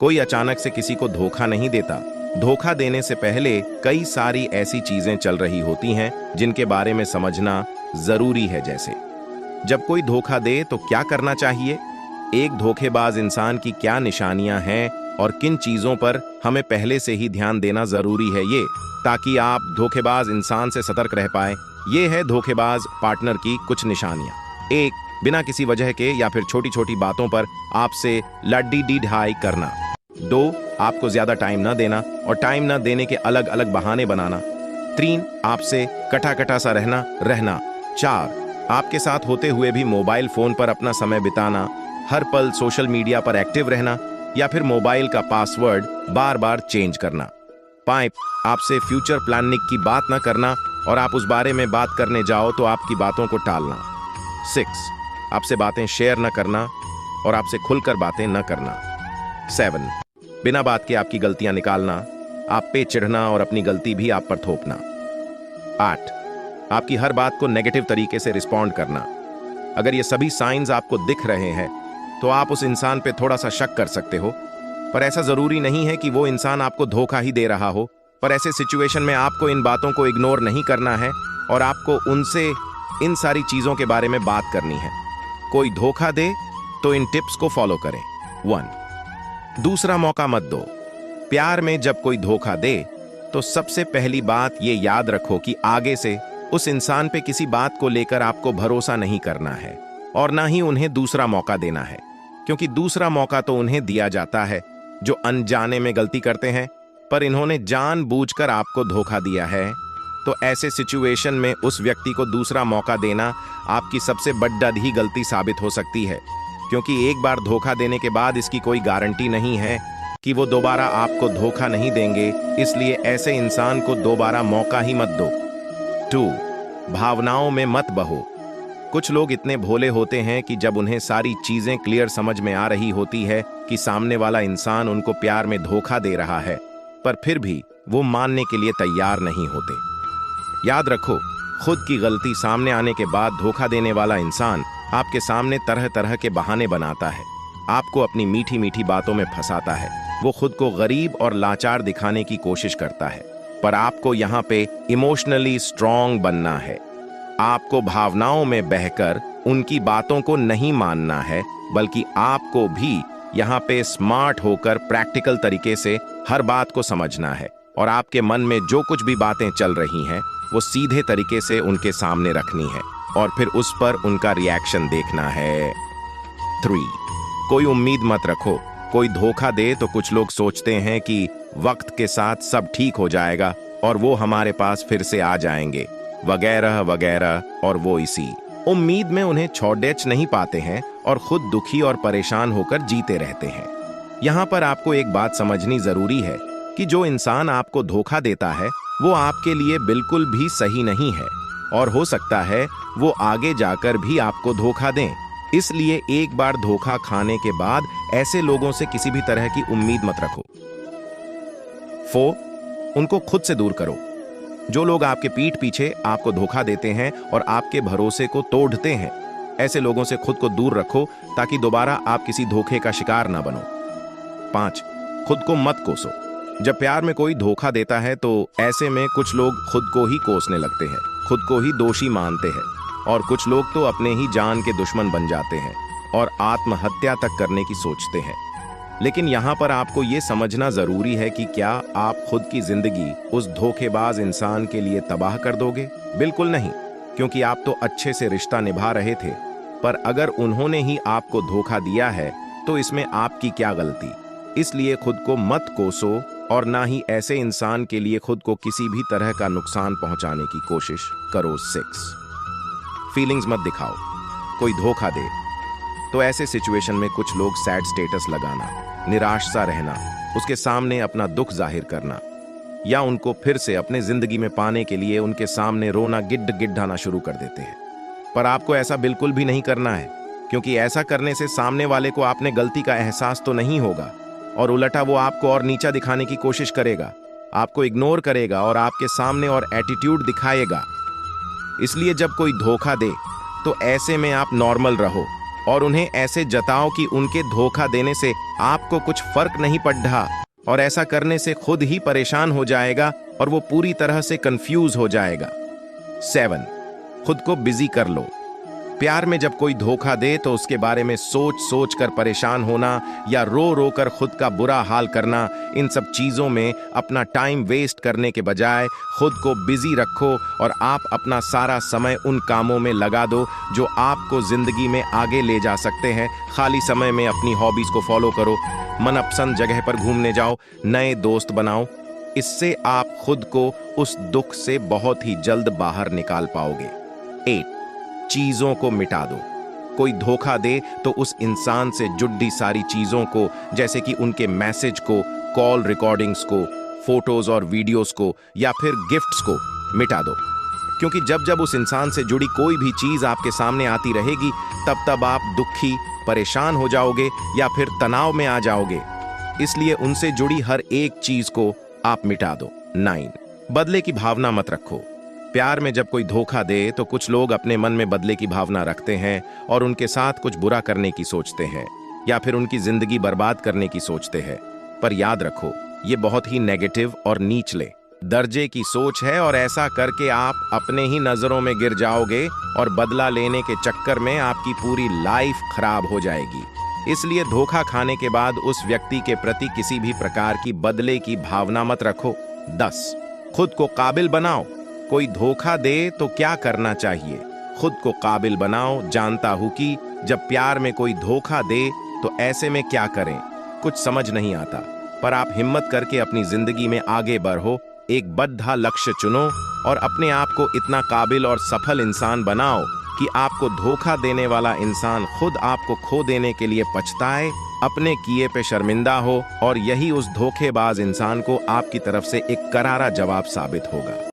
कोई अचानक से किसी को धोखा नहीं देता। धोखा देने से पहले कई सारी ऐसी चीजें चल रही होती हैं जिनके बारे में समझना जरूरी है। जैसे जब कोई धोखा दे तो क्या करना चाहिए, एक धोखेबाज इंसान की क्या निशानियां हैं और किन चीजों पर हमें पहले से ही ध्यान देना जरूरी है, ये ताकि आप धोखेबाज इंसान से सतर्क रह पाए। ये है धोखेबाज पार्टनर की कुछ निशानियां। एक, बिना किसी वजह के या फिर छोटी छोटी बातों पर आपसे लड्डी डी ढाई करना। दो, आपको ज्यादा टाइम ना देना और टाइम ना देने के अलग अलग बहाने बनाना। तीन, आपसे कटा कटा सा रहना। चार, आपके साथ होते हुए भी मोबाइल फोन पर अपना समय बिताना, हर पल सोशल मीडिया पर एक्टिव रहना या फिर मोबाइल का पासवर्ड बार बार चेंज करना। पांच, आपसे फ्यूचर प्लानिंग की बात ना करना और आप उस बारे में बात करने जाओ तो आपकी बातों को टालना। सिक्स, आपसे बातें शेयर न करना और आपसे खुलकर बातें न करना। सेवन, बिना बात के आपकी गलतियां निकालना, आप पे चिढ़ना और अपनी गलती भी आप पर थोपना। आठ, आपकी हर बात को नेगेटिव तरीके से रिस्पॉन्ड करना। अगर ये सभी साइंस आपको दिख रहे हैं तो आप उस इंसान पे थोड़ा सा शक कर सकते हो, पर ऐसा जरूरी नहीं है कि वो इंसान आपको धोखा ही दे रहा हो। पर ऐसे सिचुएशन में आपको इन बातों को इग्नोर नहीं करना है और आपको उनसे इन सारी चीजों के बारे में बात करनी है। कोई धोखा दे तो इन टिप्स को फॉलो करें। 1, दूसरा मौका मत दो। प्यार में जब कोई धोखा दे तो सबसे पहली बात ये याद रखो कि आगे से उस इंसान पे किसी बात को लेकर आपको भरोसा नहीं करना है और ना ही उन्हें दूसरा मौका देना है, क्योंकि दूसरा मौका तो उन्हें दिया जाता है जो अनजाने में गलती करते हैं, पर इन्होंने जानबूझकर आपको धोखा दिया है। तो ऐसे सिचुएशन में उस व्यक्ति को दूसरा मौका देना आपकी सबसे बड़ी गलती साबित हो सकती है, क्योंकि एक बार धोखा देने के बाद इसकी कोई गारंटी नहीं है कि वो दोबारा आपको धोखा नहीं देंगे, इसलिए ऐसे इंसान को दोबारा मौका ही मत दो। 2, भावनाओं में मत बहो। कुछ लोग इतने भोले होते हैं कि जब उन्हें सारी चीजें क्लियर समझ में आ रही होती है कि सामने वाला इंसान उनको प्यार में धोखा दे रहा है, पर फिर भी वो मानने के लिए तैयार नहीं होते। याद रखो, खुद की गलती सामने आने के बाद धोखा देने वाला इंसान आपके सामने तरह तरह के बहाने बनाता है, आपको अपनी मीठी मीठी बातों में फंसाता है। वो खुद को गरीब और लाचार दिखाने की कोशिश करता है, पर आपको यहाँ पे इमोशनली स्ट्रांग बनना है। आपको भावनाओं में बहकर उनकी बातों को नहीं मानना है, बल्कि आपको भी यहाँ पे स्मार्ट होकर प्रैक्टिकल तरीके से हर बात को समझना है और आपके मन में जो कुछ भी बातें चल रही हैं वो सीधे तरीके से उनके सामने रखनी है और फिर उस पर उनका रिएक्शन देखना है। 3, कोई उम्मीद मत रखो। कोई धोखा दे तो कुछ लोग सोचते हैं कि वक्त के साथ सब ठीक हो जाएगा और वो हमारे पास फिर से आ जाएंगे, वगैरह वगैरह, और वो इसी उम्मीद में उन्हें छोड़च नहीं पाते हैं और खुद दुखी और परेशान होकर जीते रहते हैं। यहाँ पर आपको एक बात समझनी जरूरी है कि जो इंसान आपको धोखा देता है वो आपके लिए बिल्कुल भी सही नहीं है और हो सकता है वो आगे जाकर भी आपको धोखा दें। इसलिए एक बार धोखा खाने के बाद ऐसे लोगों से किसी भी तरह की उम्मीद मत रखो। 4, उनको खुद से दूर करो। जो लोग आपके पीठ पीछे आपको धोखा देते हैं और आपके भरोसे को तोड़ते हैं, ऐसे लोगों से खुद को दूर रखो ताकि दोबारा आप किसी धोखे का शिकार ना बनो। 5, खुद को मत कोसो। जब प्यार में कोई धोखा देता है तो ऐसे में कुछ लोग खुद को ही कोसने लगते हैं, खुद को ही दोषी मानते हैं और कुछ लोग तो अपने ही जान के दुश्मन बन जाते हैं और आत्महत्या तक करने की सोचते हैं। लेकिन यहाँ पर आपको ये समझना जरूरी है कि क्या आप खुद की जिंदगी उस धोखेबाज इंसान के लिए तबाह कर दोगे? बिल्कुल नहीं, क्योंकि आप तो अच्छे से रिश्ता निभा रहे थे। पर अगर उन्होंने ही आपको धोखा दिया है तो इसमें आपकी क्या गलती? इसलिए खुद को मत कोसो और ना ही ऐसे इंसान के लिए खुद को किसी भी तरह का नुकसान पहुंचाने की कोशिश करो। 6, फीलिंग्स मत दिखाओ। कोई धोखा दे तो ऐसे सिचुएशन में कुछ लोग सैड स्टेटस लगाना, निराश सा रहना, उसके सामने अपना दुख जाहिर करना या उनको फिर से अपने जिंदगी में पाने के लिए उनके सामने रोना गिड्ड गिड्ढाना शुरू कर देते हैं। पर आपको ऐसा बिल्कुल भी नहीं करना है, क्योंकि ऐसा करने से सामने वाले को आपने गलती का एहसास तो नहीं होगा और उल्टा वो आपको और नीचा दिखाने की कोशिश करेगा, आपको इग्नोर करेगा और आपके सामने और एटीट्यूड दिखाएगा। इसलिए जब कोई धोखा दे तो ऐसे में आप नॉर्मल रहो, और उन्हें ऐसे जताओ कि उनके धोखा देने से आपको कुछ फर्क नहीं पड़ रहा, और ऐसा करने से खुद ही परेशान हो जाएगा और वो पूरी तरह से कंफ्यूज हो जाएगा। 7, खुद को बिजी कर लो। प्यार में जब कोई धोखा दे तो उसके बारे में सोच सोच कर परेशान होना या रो रो कर खुद का बुरा हाल करना, इन सब चीजों में अपना टाइम वेस्ट करने के बजाय खुद को बिजी रखो और आप अपना सारा समय उन कामों में लगा दो जो आपको जिंदगी में आगे ले जा सकते हैं। खाली समय में अपनी हॉबीज को फॉलो करो, मनपसंद जगह पर घूमने जाओ, नए दोस्त बनाओ। इससे आप खुद को उस दुख से बहुत ही जल्द बाहर निकाल पाओगे। 8, चीजों को मिटा दो। कोई धोखा दे तो उस इंसान से जुड़ी सारी चीजों को, जैसे कि उनके मैसेज को, कॉल रिकॉर्डिंग्स को, फोटोज और वीडियोस को या फिर गिफ्ट्स को मिटा दो। क्योंकि जब जब उस इंसान से जुड़ी कोई भी चीज आपके सामने आती रहेगी, तब तब आप दुखी, परेशान हो जाओगे या फिर तनाव में आ जाओगे। इसलिए उनसे जुड़ी हर एक चीज को आप मिटा दो। 9, बदले की भावना मत रखो। प्यार में जब कोई धोखा दे तो कुछ लोग अपने मन में बदले की भावना रखते हैं और उनके साथ कुछ बुरा करने की सोचते हैं या फिर उनकी जिंदगी बर्बाद करने की सोचते हैं। पर याद रखो, ये बहुत ही नेगेटिव और निचले दर्जे की सोच है और ऐसा करके आप अपने ही नजरों में गिर जाओगे और बदला लेने के चक्कर में आपकी पूरी लाइफ खराब हो जाएगी। इसलिए धोखा खाने के बाद उस व्यक्ति के प्रति किसी भी प्रकार की बदले की भावना मत रखो। 10, खुद को काबिल बनाओ। कोई धोखा दे तो क्या करना चाहिए? खुद को काबिल बनाओ। जानता हूं कि जब प्यार में कोई धोखा दे तो ऐसे में क्या करें, कुछ समझ नहीं आता, पर आप हिम्मत करके अपनी जिंदगी में आगे बढ़ो, एक बद्धा लक्ष्य चुनो और अपने आप को इतना काबिल और सफल इंसान बनाओ कि आपको धोखा देने वाला इंसान खुद आपको खो देने के लिए पछताए, अपने किए पे शर्मिंदा हो, और यही उस धोखेबाज इंसान को आपकी तरफ से एक करारा जवाब साबित होगा।